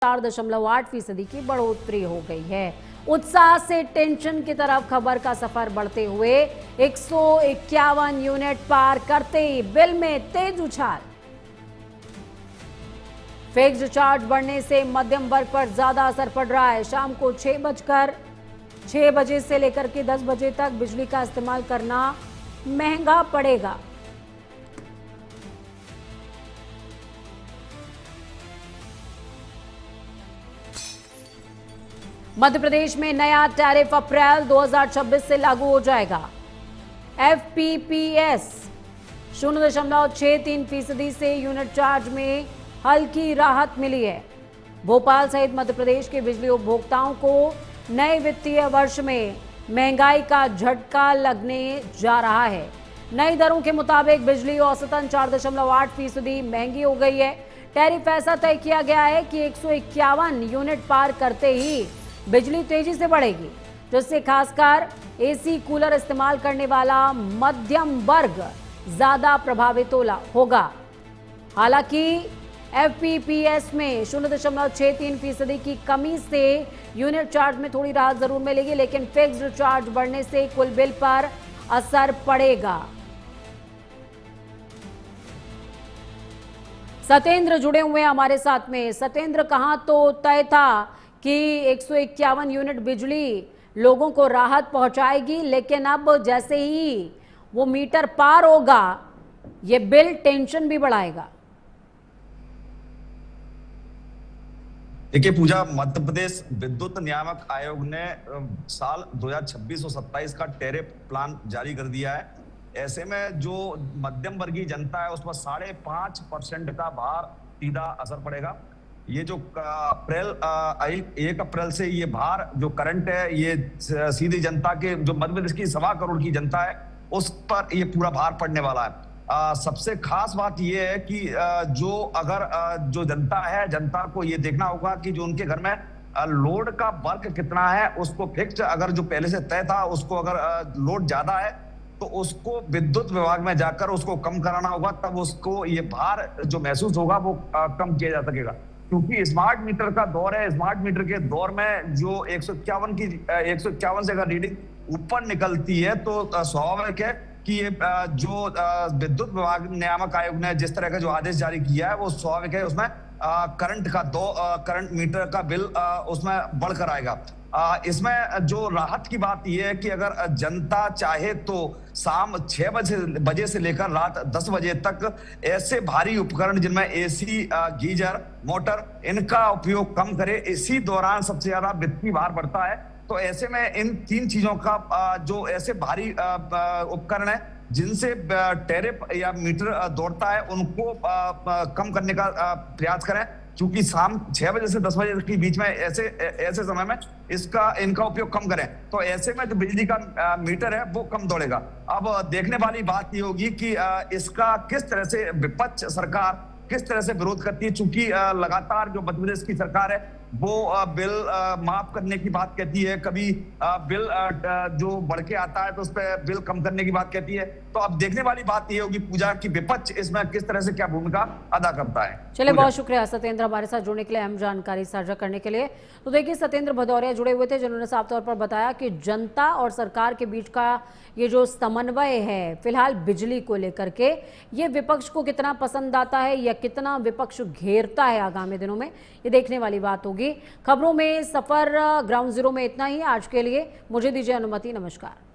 4.8% की बढ़ोतरी हो गई है। उत्साह से टेंशन की तरफ खबर का सफर बढ़ते हुए 151 यूनिट पार करते ही बिल में तेज उछाल। फिक्स्ड चार्ज बढ़ने से मध्यम वर्ग पर ज्यादा असर पड़ रहा है। शाम को 6 बजे से लेकर के 10 बजे तक बिजली का इस्तेमाल करना महंगा पड़ेगा। मध्य प्रदेश में नया टैरिफ अप्रैल 2026 से लागू हो जाएगा। एफपीपीएस 0.63% से यूनिट चार्ज में हल्की राहत मिली है। भोपाल सहित मध्य प्रदेश के बिजली उपभोक्ताओं को नए वित्तीय वर्ष में महंगाई का झटका लगने जा रहा है। नई दरों के मुताबिक बिजली औसतन 4.8% महंगी हो गई है। टैरिफ ऐसा तय किया गया है कि 151 यूनिट पार करते ही बिजली तेजी से बढ़ेगी, जिससे खासकर एसी कूलर इस्तेमाल करने वाला मध्यम वर्ग ज्यादा प्रभावित होगा। हालांकि एफपीपीएस में 0.63% की कमी से यूनिट चार्ज में थोड़ी राहत जरूर मिलेगी, लेकिन फिक्स्ड चार्ज बढ़ने से कुल बिल पर असर पड़ेगा। सत्येंद्र जुड़े हुए हमारे साथ में। सत्येंद्र, कहां तो तय था कि 151 यूनिट बिजली लोगों को राहत पहुंचाएगी, लेकिन अब जैसे ही वो मीटर पार होगा ये बिल टेंशन भी बढ़ाएगा। देखिए पूजा, मध्य प्रदेश विद्युत नियामक आयोग ने साल 2026 और 27 का टैरिफ प्लान जारी कर दिया है। ऐसे में जो मध्यम वर्गीय जनता है उस पर 5.5% का भार सीधा असर पड़ेगा। ये जो अप्रैल 1 अप्रैल से ये भार जो करंट है ये सीधी जनता के, जो मध्य प्रदेश की 1.25 करोड़ की जनता है उस पर ये पूरा भार पड़ने वाला है। सबसे खास बात ये है कि जो अगर जो जनता है, जनता को ये देखना होगा कि जो उनके घर में लोड का वर्क कितना है, उसको फिक्स्ड अगर जो पहले से तय था उसको अगर लोड ज्यादा है तो उसको विद्युत विभाग में जाकर उसको कम कराना होगा, तब उसको ये भार जो महसूस होगा वो कम किया जा सकेगा। क्योंकि स्मार्ट मीटर का दौर है। स्मार्ट मीटर के दौर में जो 151 से अगर रीडिंग ऊपर निकलती है तो स्वाभाविक है कि ये जो विद्युत विभाग नियामक आयोग ने जिस तरह का जो आदेश जारी किया है वो स्वाभाविक है, उसमें करंट मीटर का बिल उसमें बढ़कर आएगा। इसमें जो राहत की बात यह है कि अगर जनता चाहे तो शाम 6 बजे से लेकर रात 10 बजे तक ऐसे भारी उपकरण जिनमें एसी, गीजर, मोटर, इनका उपयोग कम करे। इसी दौरान सबसे ज्यादा वित्तीय भार बढ़ता है। तो ऐसे में इन 3 चीजों का जो ऐसे भारी उपकरण है जिनसे टैरिफ या मीटर दौड़ता है उनको कम करने का प्रयास करें, क्योंकि शाम 6 बजे से 10 बजे के बीच में ऐसे समय में इनका उपयोग कम करें। तो ऐसे में जो बिजली का मीटर है वो कम दौड़ेगा। अब देखने वाली बात ये होगी कि इसका किस तरह से विपक्ष सरकार किस तरह से विरोध करती है, चूंकि लगातार जो मध्य प्रदेश की सरकार है वो बिल माफ करने की बात कहती है, कभी बिल जो बढ़ के आता है तो उस पर बिल कम करने की बात कहती है। तो अब देखने वाली बात ये होगी पूजा की विपक्ष इसमें किस तरह से क्या भूमिका अदा करता है। चलिए, बहुत शुक्रिया सत्येंद्र हमारे साथ जुड़ने के लिए, अहम जानकारी साझा करने के लिए। तो देखिए, सत्येंद्र भदौरिया जुड़े हुए थे जिन्होंने साफ तौर पर बताया कि जनता और सरकार के बीच का ये जो समन्वय है फिलहाल बिजली को लेकर के, ये विपक्ष को कितना पसंद आता है या कितना विपक्ष घेरता है आगामी दिनों में, ये देखने वाली बात होगी। खबरों में सफर ग्राउंड जीरो में इतना ही आज के लिए। मुझे दीजिए अनुमति। नमस्कार।